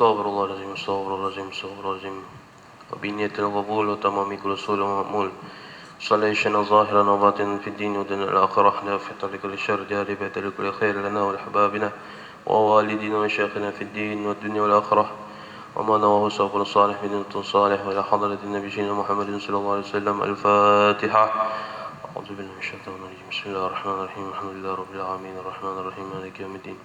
استغفر الله العظيم استغفر الله العظيم استغفر الله العظيم وبنية القبول وتمام كل رسول ومأمول صلينا ظاهرا وباطنا في الدين ودين الآخرة نافع لكل شر جالبة لكل خير لنا ولأحبابنا ووالدينا وشيخنا في الدين والدنيا والآخرة وما نواه سوف الصالح بدنة صالح وإلى حضرة النبي محمد صلى الله عليه وسلم. الفاتحة. أعوذ بالله من الشيطان الرجيم. بسم الله الرحمن الرحيم. الحمد لله رب العالمين الرحمن الرحيم مالك يوم الدين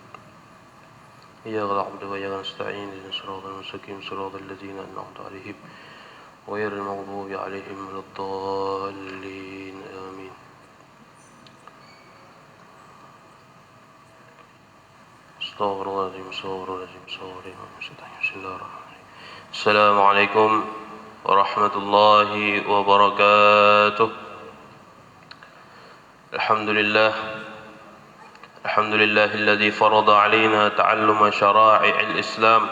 إياك نعبد وإياك نستعين اهدنا الصراط المستقيم صراط الذين أنعمت عليهم غير المغضوب عليهم ولا الضالين آمين. استغفر الله العظيم استغفر الله العظيم استغفر الله العظيم. بسم الله الرحمن الرحيم. السلام عليكم ورحمة الله وبركاته. الحمد لله الذي فرض علينا تعلم شرائع الإسلام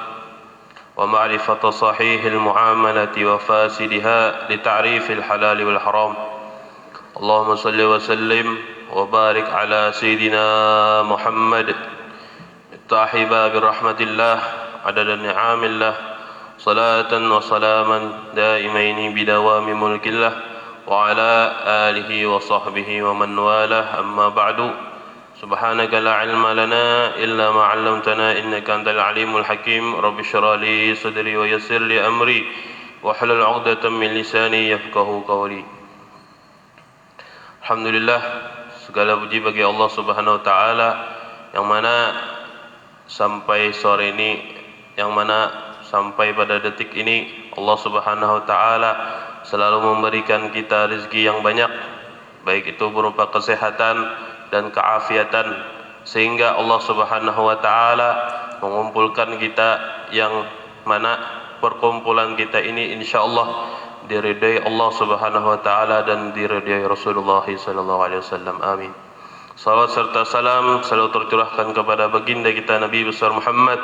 ومعرفة صحيح المعاملة وفاسدها لتعريف الحلال والحرام. اللهم صل وسلم وبارك على سيدنا محمد مفتاح باب رحمة الله عدد نعام الله صلاة وسلاما دائمين بدوام ملك الله وعلى آله وصحبه ومن والاه. أما بعد سبحانك لا علم لنا إلا ما علمتنا إنك أنت العليم الحكيم. رب اشرح لي صدري ويسر لي أمري واحلل عقدة من لساني يفقهوا قولي. Alhamdulillah, segala puji bagi Allah Subhanahu wa taala yang mana sampai sore ini, yang mana sampai pada detik ini Allah Subhanahu wa taala selalu memberikan kita rezeki yang banyak, baik itu berupa kesehatan dan keafiatan, sehingga Allah Subhanahu wa taala mengumpulkan kita yang mana perkumpulan kita ini insyaallah diridai Allah Subhanahu wa taala dan diridai Rasulullah sallallahu alaihi wasallam. Amin. Salawat serta salam selalu tercurahkan kepada baginda kita Nabi besar Muhammad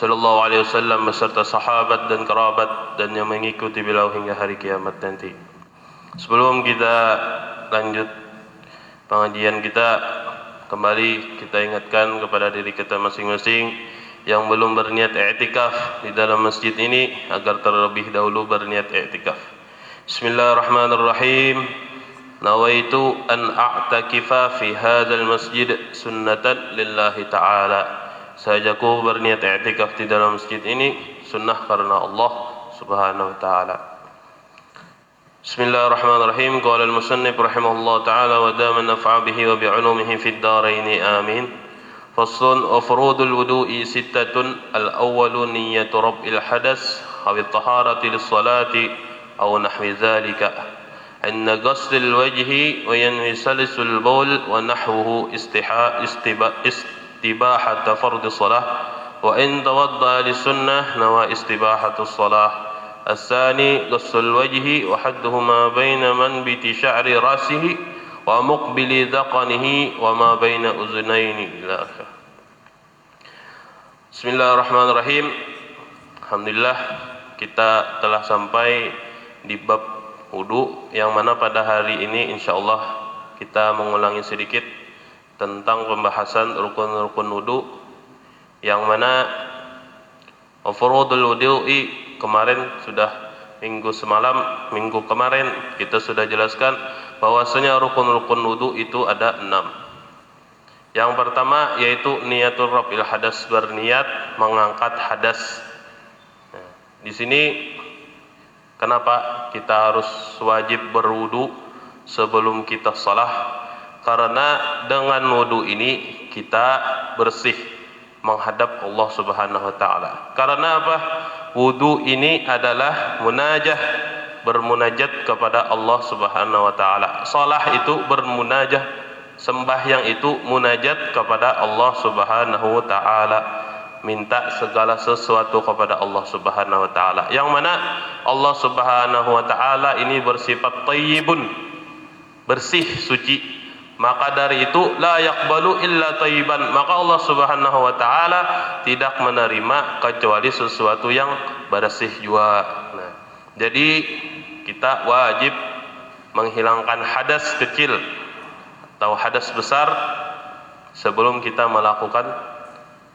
sallallahu alaihi wasallam beserta sahabat dan kerabat dan yang mengikuti beliau hingga hari kiamat nanti. Sebelum kita lanjut pengajian kita, kembali kita ingatkan kepada diri kita masing-masing yang belum berniat i'tikaf di dalam masjid ini agar terlebih dahulu berniat i'tikaf. Bismillahirrahmanirrahim. Nawaitu an a'takifa fi hadzal masjid sunnatan lillahi ta'ala. Sajaku berniat i'tikaf di dalam masjid ini sunnah karena Allah Subhanahu wa taala. Bismillahirrahmanirrahim. Qala al-musannif rahimahullah ta'ala wa dama naf'a bihi wa bi'ulumihi fid dharain amin. Faslun wa furudul wudu'i sittatun. Al-awwalu niyyatu rabbil hadas aw at-taharati lis-salati aw nahwi dhalika. Anna ghusl al-wajhi wa yanwi salisul bawl wa nahwuhu istibahata fardhi salah wa in tawadda lis-sunnah nawa istibahatu salah. الثاني غسل الوجه وحدهما بين منبت شعر رأسه ومقبل ذقنه وما بين أذنين إلى آخره. Bismillahirrahmanirrahim. Alhamdulillah, kita telah sampai di bab wudu yang mana pada hari ini insyaallah kita mengulangi sedikit tentang pembahasan rukun-rukun wudu yang mana furudul wudu'i kemarin sudah minggu kemarin kita sudah jelaskan bahwasanya rukun-rukun wudu itu ada 6. Yang pertama yaitu niyatul raf'il hadas, berniat mengangkat hadas. Nah, di sini kenapa kita harus wajib berwudu sebelum kita shalah? Karena dengan wudu ini kita bersih menghadap Allah Subhanahu wa taala. Karena apa? Wudu ini adalah munajah, bermunajat kepada Allah Subhanahu wa taala. Salah itu bermunajah, sembahyang itu munajat kepada Allah Subhanahu wa taala, minta segala sesuatu kepada Allah Subhanahu wa taala. Yang mana Allah Subhanahu wa taala ini bersifat thayyibun, bersih, suci. Maka dari itu la yaqbalu illa thayyiban. Maka Allah Subhanahu wa taala tidak menerima kecuali sesuatu yang bersih juga. Nah, jadi kita wajib menghilangkan hadas kecil atau hadas besar sebelum kita melakukan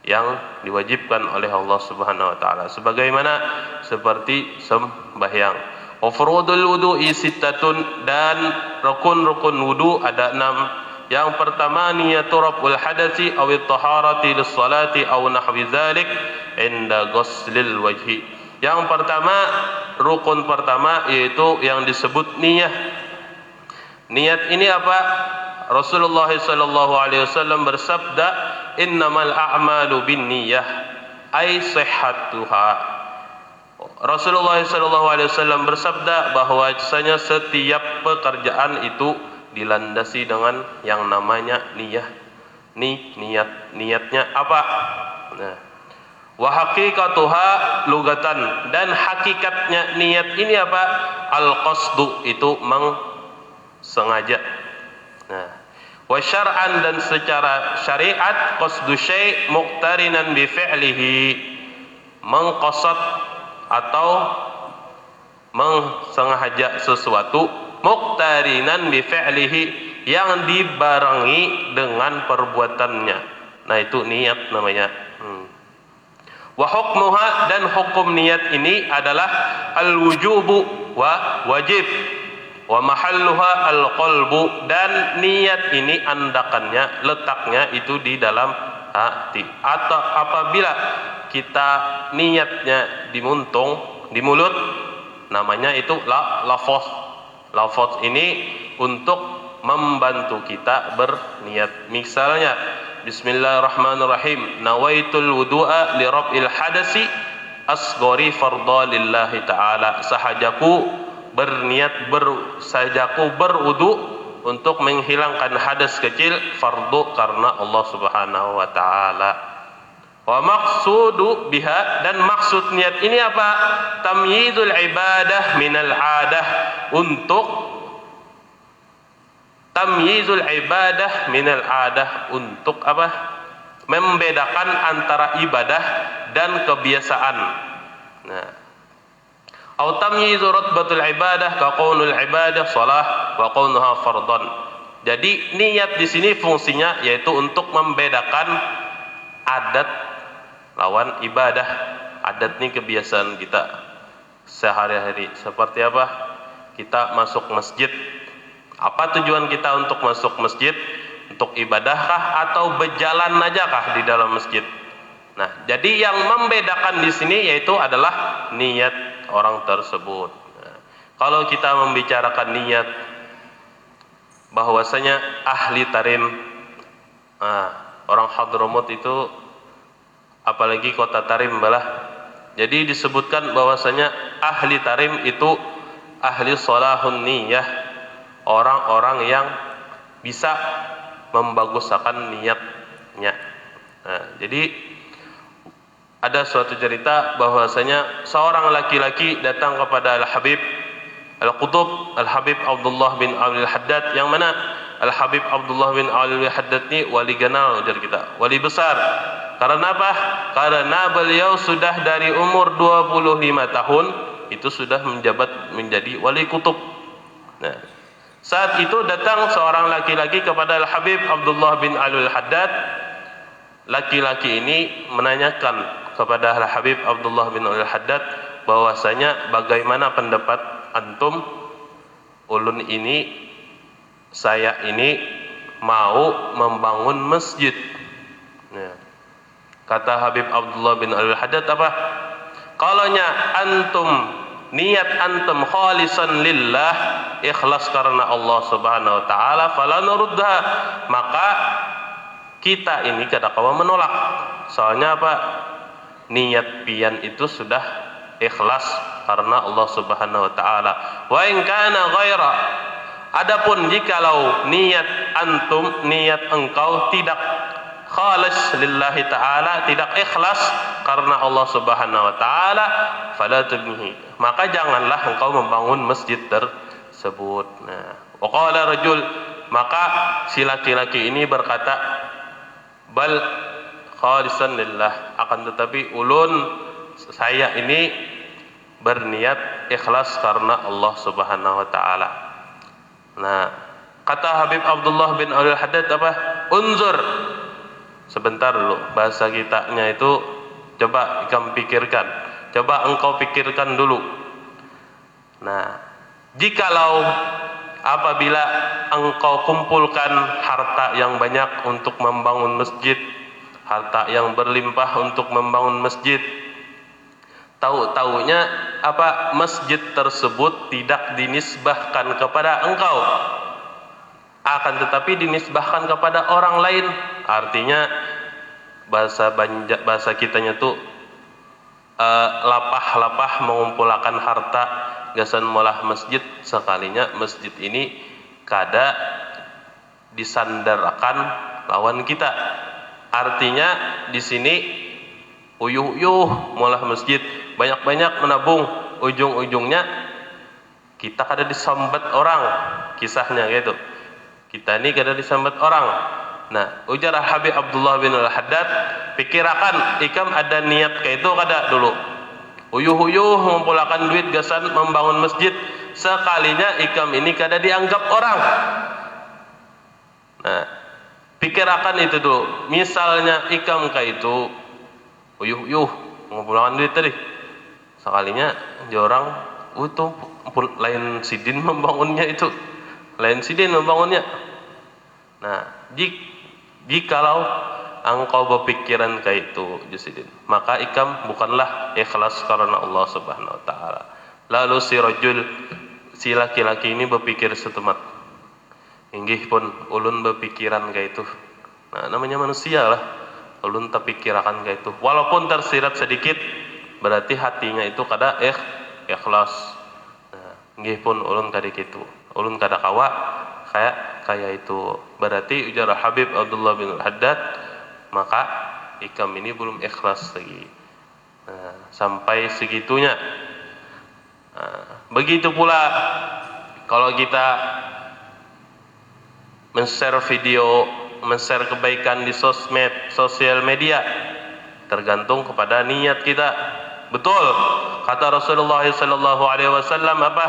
yang diwajibkan oleh Allah Subhanahu wa taala, sebagaimana seperti sembahyang. Wa furudul wudu'i sittatun, dan rukun-rukun wudu ada 6. Yang pertama niyatu raf'ul hadasi aw at-taharati lis-salati aw nahwi dzalik inda ghuslil wajhi. Yang pertama, rukun pertama yaitu yang disebut niyah. Niat ini apa? Rasulullah sallallahu alaihi wasallam bersabda, "Innamal a'malu binniyah ay sihhatuha." Rasulullah sallallahu alaihi wasallam bersabda bahwasanya setiap pekerjaan itu dilandasi dengan yang namanya niyah. Niatnya apa? Nah, wa haqiqatuha lugatan, dan hakikatnya niat ini apa? Al-qasdu, itu sengaja. Nah, wa syar'an, dan secara syariat qasdu syai' muqtarinan bi fi'lihi, mengqasad atau mensengaja sesuatu, muqtarinan bi fi'lihi, yang dibarengi dengan perbuatannya. Nah, itu niat namanya. Wa hukmuha, dan hukum niat ini adalah al-wujubu wa wajib. Wa mahalluha al-qalbu, dan niat ini andakannya, letaknya itu di dalam hati. Atau apabila kita niatnya di mulut, namanya itu lafaz. Lafaz ini untuk membantu kita berniat. Misalnya, bismillahirrahmanirrahim, nawaitul wudu'a li raf'il hadasi asghari fardha lillahi ta'ala. Sahajaku berwudu untuk menghilangkan hadas kecil, fardu karena Allah Subhanahu wa taala. Wa maqsudu biha, dan maksud niat ini apa? Tamyizul ibadah minal 'adah, untuk tamyizul ibadah minal 'adah, untuk apa? Membedakan antara ibadah dan kebiasaan. Nah, atau tamyizu rutbatul ibadah ka qaulul ibadah shalah wa qaunuha fardhan. Jadi niat di sini fungsinya yaitu untuk membedakan adat lawan ibadah. Adat ini kebiasaan kita sehari-hari. Seperti apa? Kita masuk masjid. Apa tujuan kita untuk masuk masjid? Untuk ibadahkah atau berjalan ajakah di dalam masjid? Nah, jadi yang membedakan di sini yaitu adalah niat orang tersebut. Nah, kalau kita membicarakan niat, bahwasanya ahli tarim, orang Hadramut itu, apalagi kota Tarim balah. Jadi disebutkan bahwasanya ahli tarim itu ahli sholahun niyah, orang-orang yang bisa membaguskan niatnya. Nah, jadi ada suatu cerita bahwasanya seorang laki-laki datang kepada Al-Habib Al-Qutub, Al-Habib Abdullah bin Alwi Al-Haddad, yang mana Al-Habib Abdullah bin Alwi Al-Haddad ini wali ganal dari kita, wali besar. Karena apa? Karena beliau sudah dari umur 25 tahun itu sudah menjadi wali kutub. Nah, saat itu datang seorang laki-laki kepada Al-Habib Abdullah bin Alwi Al-Haddad. Laki-laki ini menanyakan kepada Al-Habib Abdullah bin Al-Haddad bahwasanya bagaimana pendapat antum, ulun ini, saya ini mau membangun masjid. Nah, kata Habib Abdullah bin Al-Haddad apa? Kalaunya antum, niat antum khalisan lillah, ikhlas karena Allah Subhanahu wa taala, fala nurudha, maka kita ini kadang-kadang menolak. Soalnya apa? Niat pian itu sudah ikhlas karena Allah Subhanahu wa taala. Wa in kana ghaira, adapun jikalau niat antum, niat engkau tidak khalis lillahi taala, tidak ikhlas karena Allah Subhanahu wa taala, fala tubnihi, maka janganlah engkau membangun masjid tersebut. Nah, wa qala rajul, maka si laki-laki ini berkata, bal khalisan lillah, akan tetapi ulun, saya ini berniat ikhlas karena Allah Subhanahu wa taala. Nah, kata Habib Abdullah bin Al-Haddad apa? Unzur, sebentar dulu, bahasa kitanya itu coba kamu pikirkan, coba engkau pikirkan dulu. Nah, jikalau apabila engkau kumpulkan harta yang banyak untuk membangun masjid, harta yang berlimpah untuk membangun masjid, tahu-taunya apa, masjid tersebut tidak dinisbahkan kepada engkau, akan tetapi dinisbahkan kepada orang lain. Artinya bahasa kitanya tuh lapah-lapah mengumpulkan harta gasan molah masjid, sekalinya masjid ini kada disandarkan lawan kita. Artinya di sini uyuh-uyuh molah masjid, banyak-banyak menabung, ujung-ujungnya kita kada disambat orang, kisahnya gitu. Kita ini kada disambat orang. Nah, ujar Habib Abdullah bin Al-Haddad, pikirakan ikam ada niat kayak itu kada dulu. Uyuh-uyuh mengumpulkan duit gasan membangun masjid, sekalinya ikam ini kada dianggap orang. Nah, pikirakan itu dulu. Misalnya ikam kayak itu uyuh-uyuh mengumpulkan duit tadi, sekalinya dia orang itu lain sidin membangunnya itu, lain sidin membangunnya. Nah, jikalau engkau berpikiran kayak itu Jusidin, maka ikam bukanlah ikhlas karena Allah Subhanahu wa taala. Lalu si laki-laki ini berpikir setemat, inggih pun ulun berpikiran kayak itu. Nah, namanya manusia lah, ulun terpikirakan kayak itu, walaupun tersirat sedikit, berarti hatinya itu kada ikhlas. Nah, inggih pun ulun kada gitu, ulun kada kawa kayak itu. Berarti ujar Habib Abdullah bin Al-Haddad, maka ikam ini belum ikhlas lagi. Nah, sampai segitunya. Nah, begitu pula kalau kita men-share video, men-share kebaikan di sosial media, tergantung kepada niat kita. Betul kata Rasulullah sallallahu alaihi wasallam apa?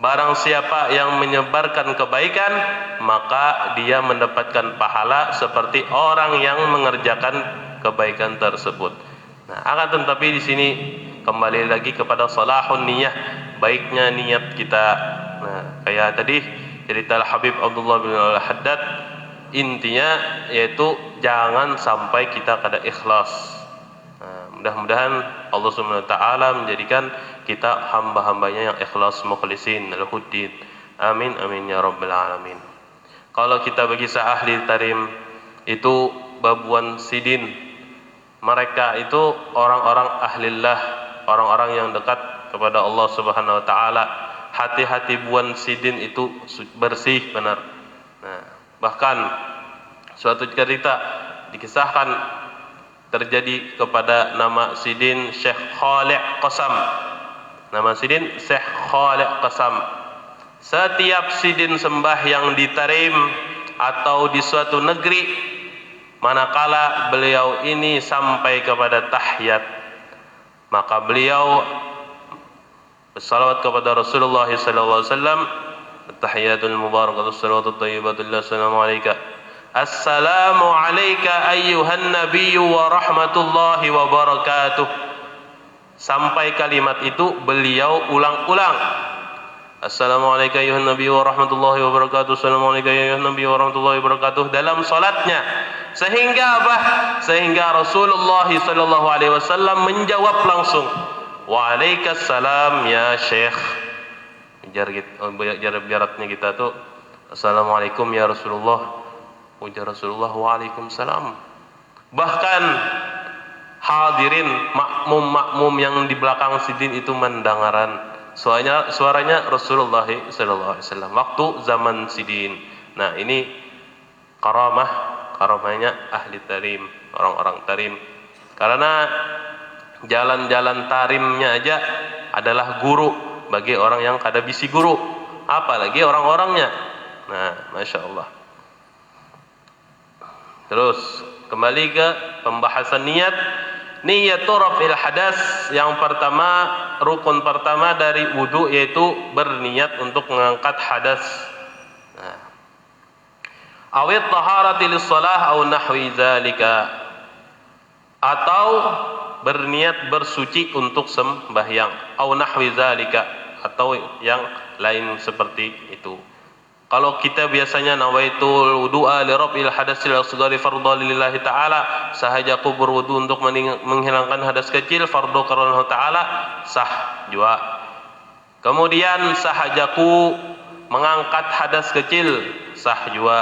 Barang siapa yang menyebarkan kebaikan, maka dia mendapatkan pahala seperti orang yang mengerjakan kebaikan tersebut. Nah, akan tetapi di sini kembali lagi kepada salahun niyah, baiknya niat kita. Nah, kayak tadi cerita Habib Abdullah bin Al-Haddad, intinya yaitu jangan sampai kita kada ikhlas. Nah, mudah-mudahan Allah Subhanahu wa taala menjadikan kita hamba-hambanya yang ikhlas mukhlisin lahuddin. Amin amin ya rabbal alamin. Kalau kita bagi ahli tarim itu babuan sidin, mereka itu orang-orang ahlillah, orang-orang yang dekat kepada Allah Subhanahu wa taala. Hati-hati buan sidin itu bersih benar. Nah, bahkan suatu cerita dikisahkan terjadi kepada nama sidin Syekh Khalid Qasam. Nama sidin Syekh Khalid Qasam. Setiap sidin sembah yang ditarim atau di suatu negeri, manakala beliau ini sampai kepada tahiyat, maka beliau bersalawat kepada Rasulullah sallallahu alaihi wasallam, at-tahiyatul mubarakatus salawatut thayyibatul assalamu alayka. Assalamu alayka ayyuhan nabiyyu wa rahmatullahi wa barakatuh. Sampai kalimat itu beliau ulang-ulang. Assalamualaikum ayyuhan nabiyyu wa rahmatullahi wa barakatuh. Assalamualaikum ayyuhan nabiyyu wa rahmatullahi wa barakatuh dalam salatnya. Sehingga apa? Sehingga Rasulullah sallallahu alaihi wasallam menjawab langsung, "Waalaikumsalam ya Syekh." Jaratnya kita tuh Assalamualaikum ya Rasulullah. Ujar Rasulullah, "Waalaikumsalam." Bahkan hadirin makmum yang di belakang sidin itu mendengaran suaranya Rasulullah sallallahu alaihi wasallam waktu zaman sidin. Nah, ini karamahnya ahli tarim, orang-orang tarim. Karena jalan-jalan tarimnya aja adalah guru bagi orang yang kada bisi guru, apalagi orang-orangnya. Nah, Masya Allah. Terus kembali ke pembahasan niat. Niyatu raf'il hadas, yang pertama, rukun pertama dari wudu yaitu berniat untuk mengangkat hadas. Nah, awit taharati lis-shalah au nahwi zalika, atau berniat bersuci untuk sembahyang, au nahwi zalika, atau yang lain seperti itu. Kalau kita biasanya nawaitul wudu'a li rabbil hadasil asghari fardhu lillahi ta'ala, sahajaku berwudu untuk menghilangkan hadas kecil fardhu karena Allah ta'ala, sah juga. Kemudian sahajaku mengangkat hadas kecil, sah juga.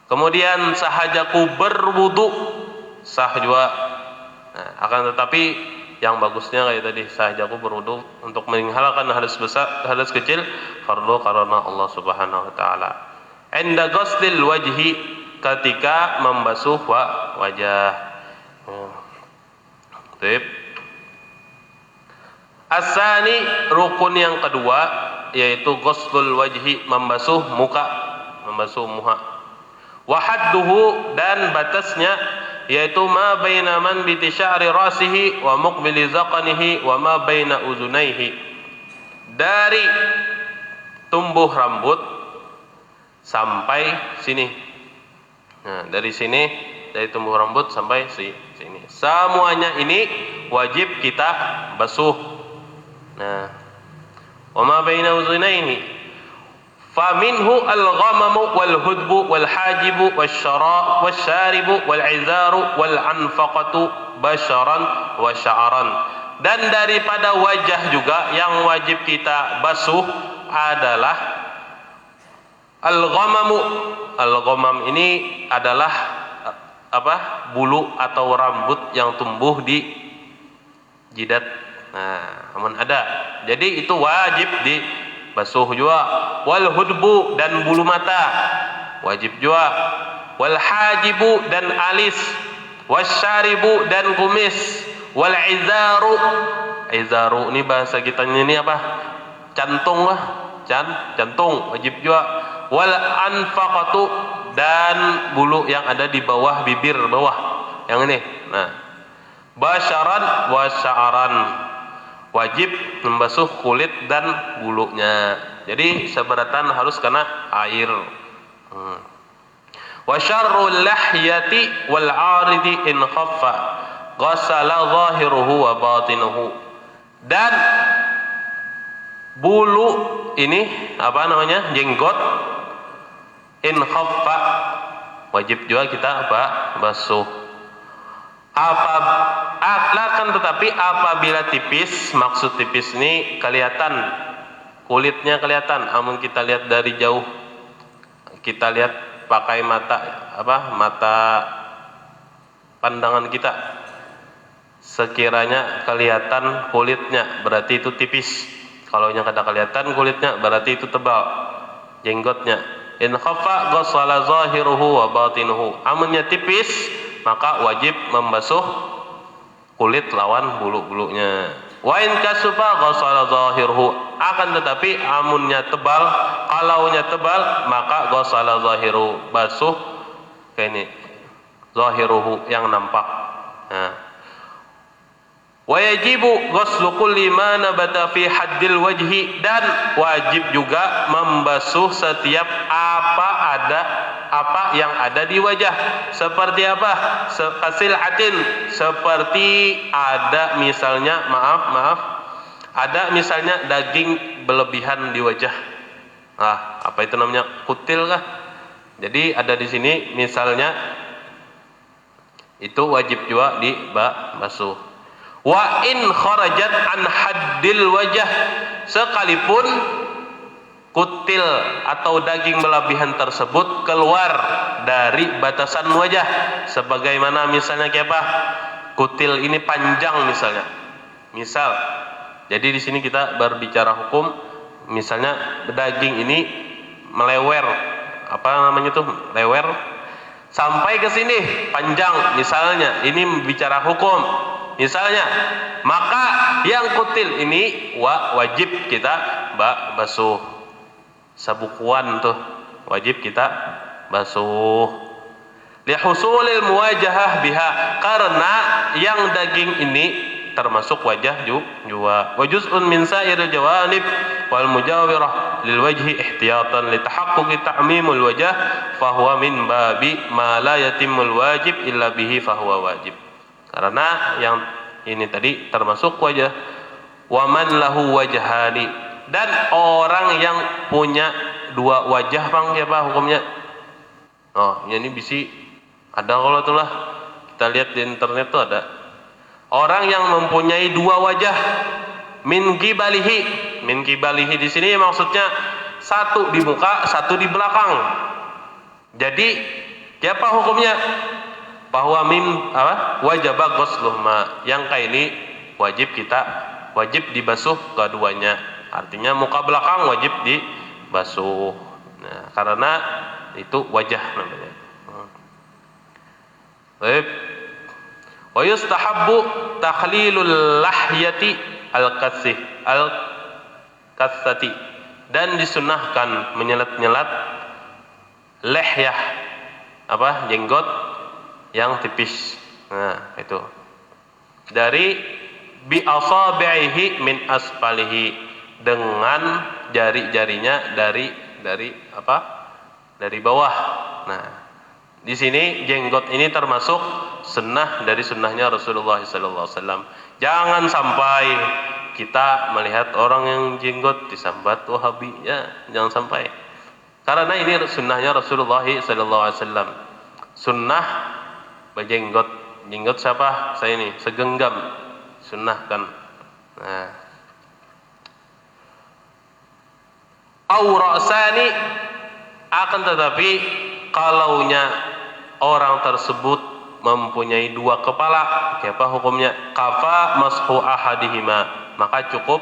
Kemudian sahajaku berwudu, sah juga. Nah, akan tetapi yang bagusnya kayak tadi, sahajaku berwudu untuk menghilangkan hadas besar, hadas kecil fardu karena Allah Subhanahu wa taala. Inda ghuslil wajhi, ketika membasuh wajah. Baik. Asani, rukun yang kedua yaitu ghuslul wajhi, membasuh muka, membasuh muka. Wa hadduhu, dan batasnya yaitu ma baina manbiti sya'ri rasihi wa muqbili zaqanihi wa ma baina uzunaihi, dari tumbuh rambut sampai sini. Nah, dari sini, dari tumbuh rambut sampai sini, semuanya ini wajib kita basuh. Nah, wa ma baina uzunaihi faminhu al-ghamamu wal-hudbu wal-hajibu wasyaribu wal-izaru wal-anfaqatu basharan wa sya'ran. Dan daripada wajah juga yang wajib kita basuh adalah al-ghamamu. Al-ghamam ini adalah apa? Bulu atau rambut yang tumbuh di jidat. Nah, namun ada. Jadi itu wajib basuh juga. Wal hudbu, dan bulu mata wajib juga. Wal hajibu, dan alis. Wasyaribu, dan kumis. Wal izaru, izaru ini bahasa kita ini apa? Cantung lah, cantung wajib juga. Wal anfaqatu, dan bulu yang ada di bawah bibir bawah, yang ini. Nah, basyaran wa sya'ran, wajib membasuh kulit dan bulunya. Jadi seberatan harus kena air. Wa syarrul lahyati wal 'aridi in khaffa ghassala zahiruhu wa batinuhu. Dan bulu ini apa namanya? Jenggot in khaffa, wajib juga kita basuh. Akan tetapi apabila tipis, maksud tipis ini kelihatan, kulitnya kelihatan, namun kita lihat dari jauh, kita lihat pakai mata pandangan kita, sekiranya kelihatan kulitnya berarti itu tipis. Kalau yang kada kelihatan kulitnya berarti itu tebal jenggotnya. In khafa ghassala zahiruhu wa batinuhu, amunnya tipis maka wajib membasuh kulit lawan bulu-bulunya. Wa in kasufa ghassala zahiruhu, akan tetapi amunnya tebal, kalaunya tebal maka ghassala zahiru, basuh kayak ini zahiruhu yang nampak. Nah, wa yajibu ghuslu kulli ma nabata fi haddil wajhi, dan wajib juga membasuh setiap apa yang ada di wajah. Seperti apa? Kasil'atin, seperti ada misalnya ada misalnya daging berlebihan di wajah. Apa itu namanya? Kutil kah? Jadi ada di sini misalnya, itu wajib juga dibasuh. Wa in kharajat an haddil wajah, sekalipun kutil atau daging berlebihan tersebut keluar dari batasan wajah. Sebagaimana misalnya kayak apa? Kutil ini panjang misalnya. Misal, jadi di sini kita berbicara hukum, misalnya daging ini melewer, apa namanya tuh? Lewer sampai ke sini panjang misalnya. Ini bicara hukum. Misalnya, maka yang kutil ini wajib kita basuh. Sabukuan tuh wajib kita basuh. Lihusulil muwajahah biha, karena yang daging ini termasuk wajah jua. Wa juz'un min sa'iril jawanib wal mujawirah lil wajhi ihtiyatan li tahaqquqi ta'mimul wajh fa huwa min babi ma la yatimul wajib illa bihi fa huwa wajib. Karena yang ini tadi termasuk wajah. Wa man lahu wajhani, dan orang yang punya dua wajah bang, apa hukumnya? Oh, ini bisa ada kalau itulah kita lihat di internet tuh ada orang yang mempunyai dua wajah, min kibalihi di sini maksudnya satu di muka, satu di belakang. Jadi apa hukumnya? Bahwa wajib ghusluhuma, yang kayak ini wajib dibasuh keduanya. Artinya muka belakang wajib dibasuh. Nah, karena itu wajah namanya. Baik. Wa yustahabbu takhlilul lahyati al-kassati, dan disunahkan menyelat-nyelat lehyah, jenggot yang tipis. Nah, itu. Dari bi asabihi min asfalihi, dengan jari-jarinya dari bawah. Nah, di sini jenggot ini termasuk sunnah dari sunnahnya Rasulullah SAW. Jangan sampai kita melihat orang yang jenggot disambat Wahabi, ya jangan sampai. Karena ini sunnahnya Rasulullah SAW. Sunnah berjenggot. Jenggot siapa? Saya ini segenggam. Sunnah kan. Nah, aurasani, akan tetapi kalaunya orang tersebut mempunyai dua kepala, apa hukumnya? Kafa mashu ahadihima, maka cukup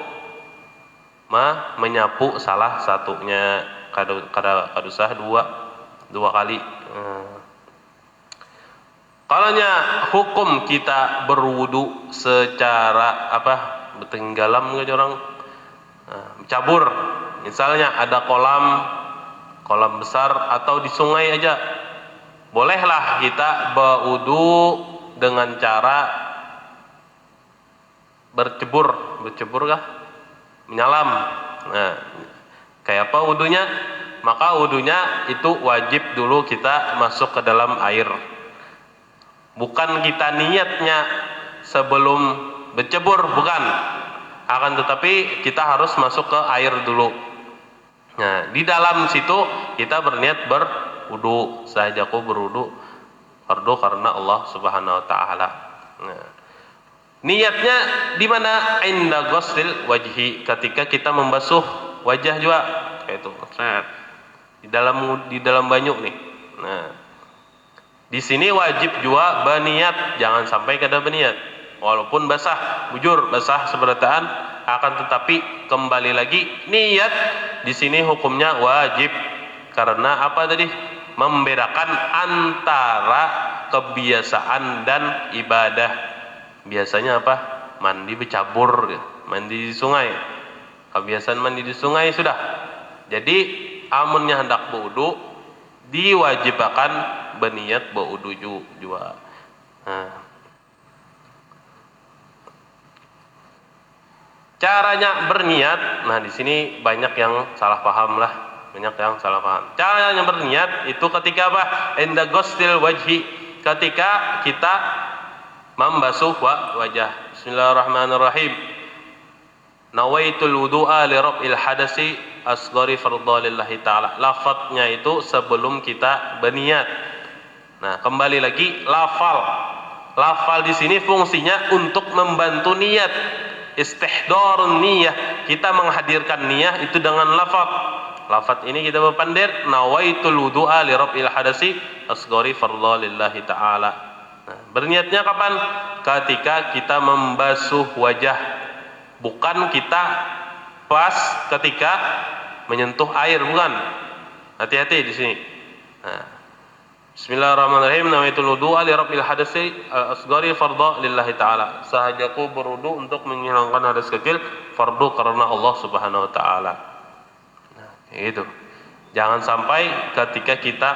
menyapu salah satunya, kadusah dua kali. Kalaunya hukum kita berwudu secara bertenggelam gitu orang, cabur, misalnya ada kolam besar atau di sungai aja, bolehlah kita berwudu dengan cara bercebur kah? Menyalam. Nah, kayak apa wudunya? Maka wudunya itu wajib dulu kita masuk ke dalam air. Bukan kita niatnya sebelum bercebur, bukan. Akan tetapi kita harus masuk ke air dulu. Nah, di dalam situ kita berniat berwudu. Sahajaku berwudu fardu karena Allah Subhanahu wa taala. Nah, niatnya di mana? Inda ghusl wajhi, ketika kita membasuh wajah juga kayak itu. Di dalam banyu nih. Nah, di sini wajib juga berniat, jangan sampai kada berniat. Walaupun basah, bujur basah seberataan, akan tetapi kembali lagi niat di sini hukumnya wajib. Karena apa tadi? Membedakan antara kebiasaan dan ibadah. Biasanya apa? Mandi bercabur, mandi di sungai. Kebiasaan mandi di sungai sudah. Jadi amunnya hendak berwudu, diwajibkan berniat berwudu juga. Nah, caranya berniat, nah di sini banyak yang salah paham lah, Caranya berniat itu ketika apa? Inda ghusl wajhi, ketika kita membasuh wajah. Bismillahirrahmanirrahim. Nawaitul wudu'a li rabbil hadasi asghari fardhalillahi ta'ala. Lafadznya itu sebelum kita berniat. Nah, kembali lagi lafal di sini fungsinya untuk membantu niat. Istihdharun niyah, kita menghadirkan niyah itu dengan lafaz ini kita berpandir nawaitul wudu'a li rabbil hadasi asghari fardhalillahi ta'ala. Nah, berniatnya kapan? Ketika kita membasuh wajah, bukan kita pas ketika menyentuh air, bukan. Hati-hati di sini. Nah, Bismillahirrahmanirrahim. Nawaitul wudu'a li rabbil hadasi asghari fardhu lillahi ta'ala. Sahajaku berwudu untuk menghilangkan hadas kecil, fardu karena Allah Subhanahu wa taala. Nah, itu. Jangan sampai ketika kita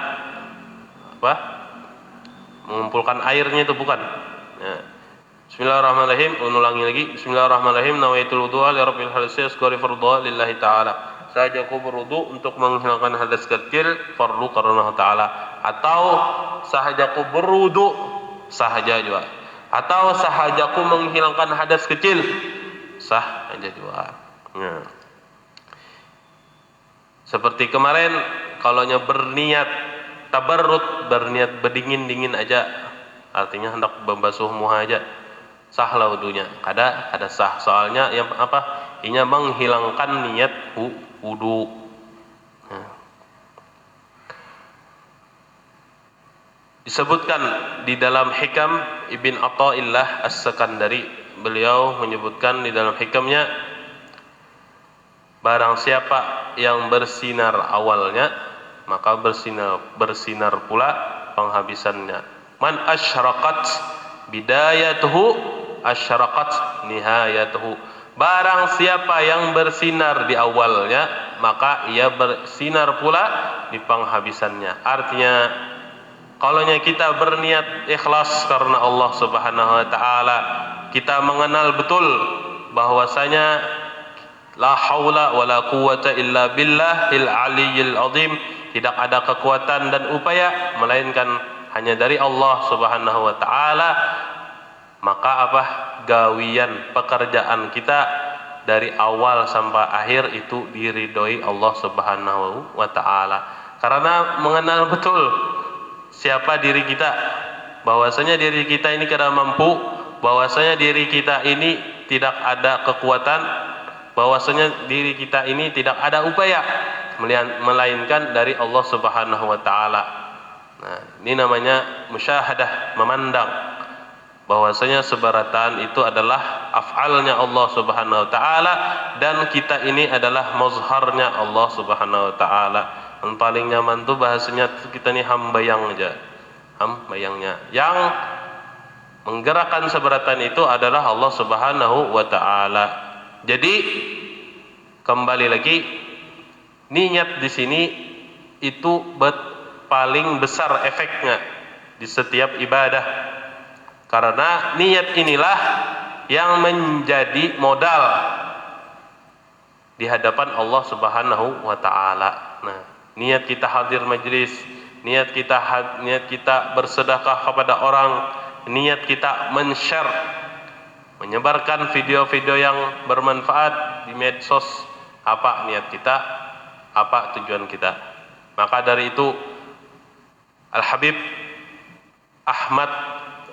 mengumpulkan airnya itu bukan. Nah, Bismillahirrahmanirrahim. Ulangi lagi. Bismillahirrahmanirrahim. Nawaitul wudu'a li rabbil hadasi asghari fardhu lillahi ta'ala. Saya aku berwudu untuk menghilangkan hadas kecil fardu karena Allah Ta'ala. Atau sahajaku berwudu sahaja juga. Atau sahajaku menghilangkan hadas kecil sah aja juga. Nah. Seperti kemarin, kalaunya berniat tabarrud, berniat berdingin-dingin aja, artinya hendak membasuh muha aja, sahlah wudunya. Kada sah. Soalnya yang apa? Inya menghilangkan niat wudu. Nah. Disebutkan di dalam Hikam Ibn Athaillah As-Sakandari, beliau menyebutkan di dalam hikamnya, barang siapa yang bersinar awalnya, maka bersinar pula penghabisannya. Man asyraqat bidayatuhu asyraqat nihayatuhu. Barang siapa yang bersinar di awalnya, maka ia bersinar pula di penghabisannya. Artinya, kalaunya kita berniat ikhlas karena Allah Subhanahu wa taala, kita mengenal betul bahwasanya la haula wala quwwata illa billahil aliyyil azim, tidak ada kekuatan dan upaya melainkan hanya dari Allah Subhanahu wa taala, maka apa? Gawian pekerjaan kita dari awal sampai akhir itu diridhoi Allah Subhanahu wa taala. Karena mengenal betul siapa diri kita, bahwasanya diri kita ini kada mampu, bahwasanya diri kita ini tidak ada kekuatan, bahwasanya diri kita ini tidak ada upaya melainkan dari Allah Subhanahu wa taala. Nah, ini namanya musyahadah, memandang bahwasanya sebaratan itu adalah af'alnya Allah Subhanahu wa taala dan kita ini adalah mazharnya Allah Subhanahu wa taala. Yang paling nyaman tuh bahasanya kita ini hambayang aja. Hambayangnya. Yang menggerakkan sebaratan itu adalah Allah Subhanahu wa taala. Jadi kembali lagi, niat di sini itu paling besar efeknya di setiap ibadah. Karena niat inilah yang menjadi modal di hadapan Allah Subhanahu wa taala. Nah, niat kita hadir majelis, niat kita bersedekah kepada orang, niat kita men-share, menyebarkan video-video yang bermanfaat di medsos, apa niat kita, apa tujuan kita. Maka dari itu Al-Habib Ahmad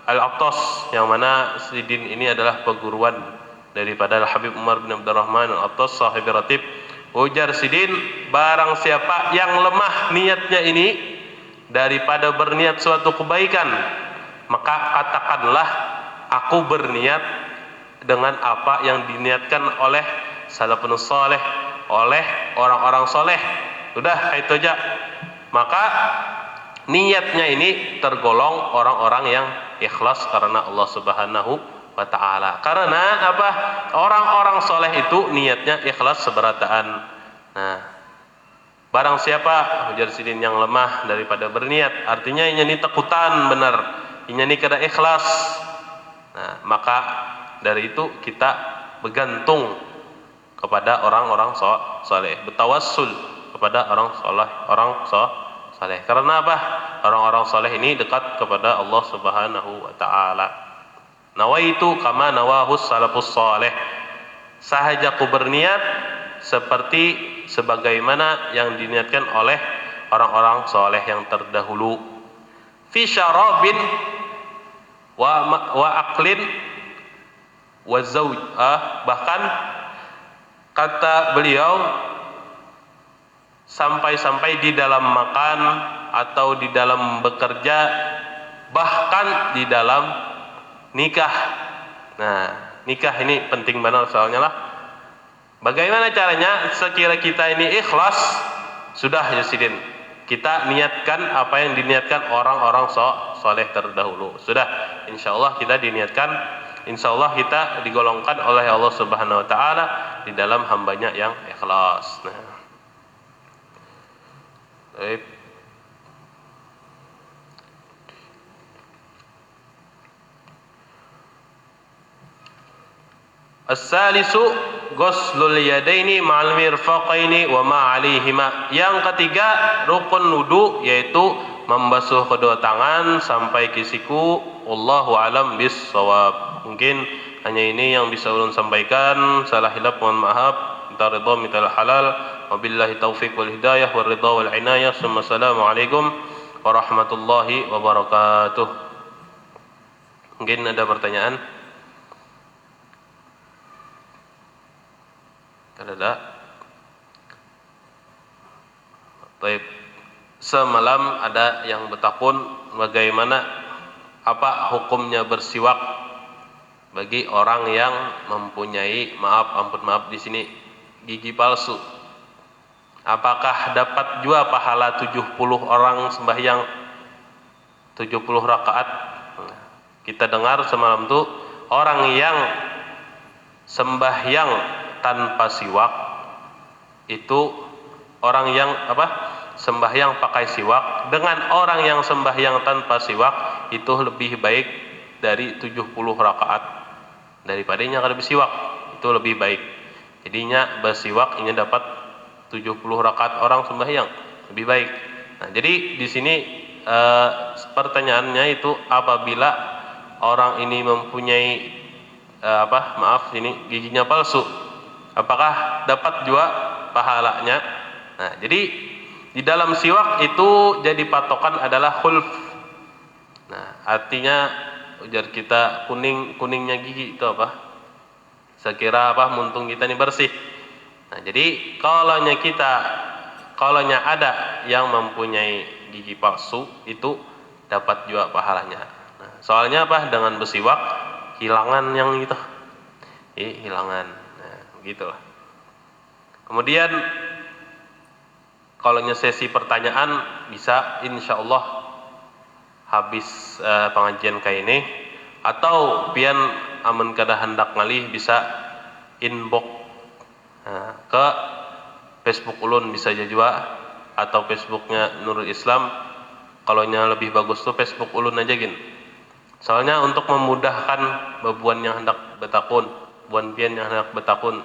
Al-Attas, yang mana Sidin ini adalah perguruan daripada Al-Habib Umar bin Abdurrahman Al-Attas sahib ratib, ujar Sidin, barang siapa yang lemah niatnya ini daripada berniat suatu kebaikan, maka katakanlah aku berniat dengan apa yang diniatkan oleh salafun saleh, oleh orang-orang soleh. Udah, itu aja. Maka niatnya ini tergolong orang-orang yang ikhlas karena Allah Subhanahu wa taala. Karena apa? Orang-orang soleh itu niatnya ikhlas seberataan. Nah, barang siapa ujar Sidin yang lemah daripada berniat, artinya ini takutan benar, ini kada ikhlas. Nah, maka dari itu kita bergantung kepada orang-orang soleh, bertawassul kepada orang soleh. Karena apa? Orang-orang soleh ini dekat kepada Allah Subhanahu wa taala. Nawaitu kama nawahus salafus saleh. Sahajaku berniat seperti sebagaimana yang diniatkan oleh orang-orang soleh yang terdahulu. Fi syarabin wa aqlin wa zauj. Bahkan kata beliau, sampai-sampai di dalam makan atau di dalam bekerja, bahkan di dalam nikah. Nah, nikah ini penting banget soalnya lah. Bagaimana caranya? Sekira kita ini ikhlas, sudah ya Sidin, kita niatkan apa yang diniatkan orang-orang soleh terdahulu. Sudah, insyaallah kita diniatkan, insyaallah kita digolongkan oleh Allah Subhanahu wa taala di dalam hambanya yang ikhlas. Nah, baik. As-salisu ghuslul yadaini ma'al mirfaqaini wa ma 'alaihima. Yang ketiga, rukun wudu yaitu membasuh kedua tangan sampai ke siku. Wallahu a'lam bis-shawab. Mungkin hanya ini yang bisa ulun sampaikan. Salah hilaf mohon maaf. Minta ridha minta halal. Wabillahi taufiq wal hidayah wal ridha wal inayah. Assalamualaikum warahmatullahi wabarakatuh. Mungkin ada pertanyaan? Ada. Baik. Semalam ada yang bertakun bagaimana apa hukumnya bersiwak bagi orang yang mempunyai ampun maaf di sini gigi palsu. Apakah dapat juga pahala 70 orang sembahyang 70 rakaat? Kita dengar semalam tuh orang yang sembahyang tanpa siwak itu orang yang sembahyang pakai siwak dengan orang yang sembahyang tanpa siwak itu lebih baik dari 70 rakaat daripadanya kalau bersiwak itu lebih baik. Jadinya bersiwak ini dapat 70 rakaat orang sembahyang lebih baik. Nah, jadi di sini pertanyaannya itu apabila orang ini mempunyai giginya palsu, apakah dapat juga pahalanya? Nah, jadi di dalam siwak itu jadi patokan adalah khulf. Nah, artinya ujar kita kuningnya gigi itu apa? Saya kira muntung kita ini bersih. Nah, jadi kalaunya ada yang mempunyai gigi palsu itu dapat juga pahalanya. Nah, soalnya dengan bersiwak hilangan yang itu. Hilangan. Nah, begitulah. Kemudian kalau sesi pertanyaan bisa insyaallah habis pengajian kayak ini atau pian amun kada hendak ngalih bisa inbox ke Facebook ulun bisa juga atau Facebooknya Nurul Islam. Kalau lebih bagus tuh Facebook ulun aja gin. Soalnya untuk memudahkan bebuan yang hendak betakun, buan pian yang hendak betakun.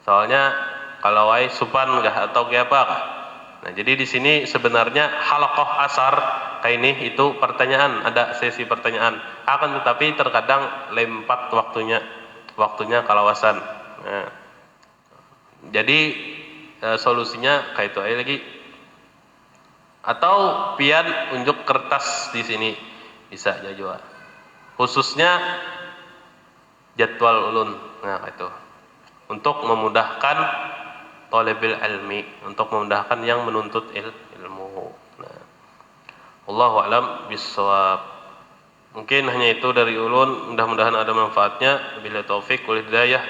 Soalnya kalau supan atau kayak apa kah? Nah, jadi di sini sebenarnya halaqah asar kayak ini itu pertanyaan, ada sesi pertanyaan. Akan tetapi terkadang lempat waktunya kalawasan. Nah, jadi solusinya kayak itu aja lagi. Atau pian unjuk kertas di sini bisa aja juga. Khususnya jadwal ulun. Nah, itu untuk memudahkan thalabil ilmi, untuk memudahkan yang menuntut ilmu. Nah, wallahu a'lam bissawab. Mungkin hanya itu dari ulun, mudah-mudahan ada manfaatnya. Bila taufik wal hidayah.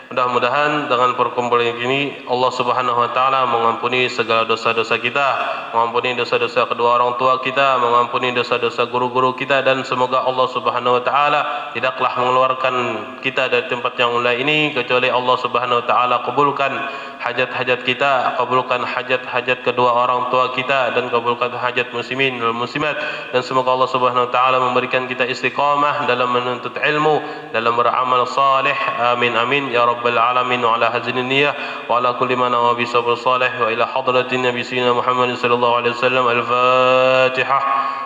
Mudah-mudahan dengan perkumpulan ini Allah Subhanahu wa taala mengampuni segala dosa-dosa kita, mengampuni dosa-dosa kedua orang tua kita, mengampuni dosa-dosa guru-guru kita, dan semoga Allah Subhanahu wa taala tidaklah mengeluarkan kita dari tempat yang mulia ini kecuali Allah Subhanahu wa taala kabulkan hajat-hajat kita, kabulkan hajat-hajat kedua orang tua kita, dan kabulkan hajat muslimin dan muslimat, dan semoga Allah Subhanahu wa taala memberikan kita istiqamah dalam menuntut ilmu, dalam beramal saleh. Amin amin ya rabbal alamin. Wa ala hazinin niyah wa ala kulli ma nawa bi sabr salih wa ila hadratin nabi sayyidina Muhammad sallallahu alaihi wasallam. Al-Fatihah.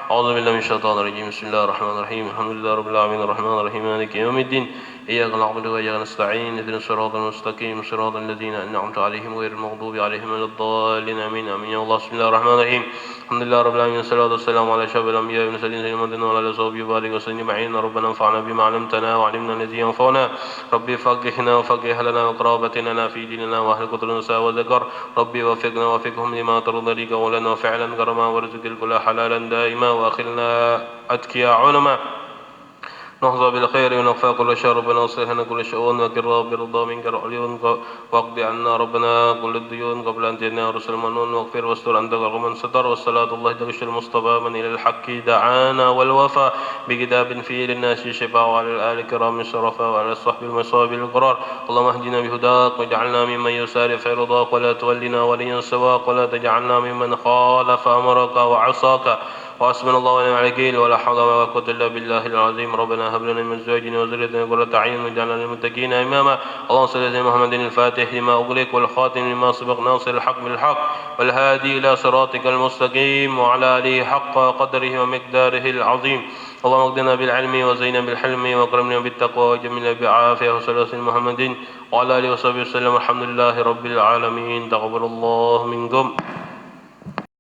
A'udzu billahi minasyaitonir rajim. Bismillahirrahmanirrahim. Alhamdulillahi rabbil alamin arrahmanir rahim maliki yaumiddin. Iyyaka na'budu wa iyyaka nasta'in. Ihdinas siratal mustaqim. Siratal ladzina an'amta 'alaihim ghairil maghdubi 'alaihim waladdallin. Amin amin ya Allah. Bismillahirrahmanirrahim. Alhamdulillahi rabbil alamin. Wassalatu wassalamu ala asyrafil anbiya'i wal mursalin sayyidina Muhammadin wa ala alihi washabihi wa barik wa sallim ajma'in. Rabbana anfa'na bima 'allamtana wa 'allimna alladhi yanfa'una. Rabbi faqihna wa faqih lana wa qarabatina fi dinina wa ahli qudrin wa dzakar. Rabbi wafiqna wa fiqhum lima tardika wa lana fi'lan karama warzuqil kulla halalan daima wa akhilna atqiya ulama. نحظى بالخير ونغفى كل شر. ربنا اصلح لنا كل شؤون وكرا برضا منك العيون واقض عنا ربنا كل الديون قبل ان تجينا رسل المنون واغفر واستر انت من ستر. والصلاة الله تغشى المصطفى من الى الحق دعانا والوفاء بكتاب فيه للناس شفاء وعلى الآل الكرام الشرفاء وعلى الصحب المصاب القرار. اللهم اهدنا بهداك واجعلنا ممن يسارع في رضاك ولا تولنا وليا سواك ولا تجعلنا ممن خالف امرك وعصاك وحسبنا الله ونعم الوكيل ولا حول ولا قوة إلا بالله العظيم. ربنا هب لنا من أزواجنا وذريتنا قرة أعين واجعلنا للمتقين إماما. اللهم صل على محمد الفاتح لما أغلق والخاتم لما سبق ناصر الحق بالحق والهادي إلى صراطك المستقيم وعلى آله حق قدره ومقداره العظيم. اللهم اغننا بالعلم وزينا بالحلم واكرمنا بالتقوى وجملنا بالعافية وصلى الله على محمد وعلى آله وصحبه وسلم. الحمد لله رب العالمين. تقبل الله منكم.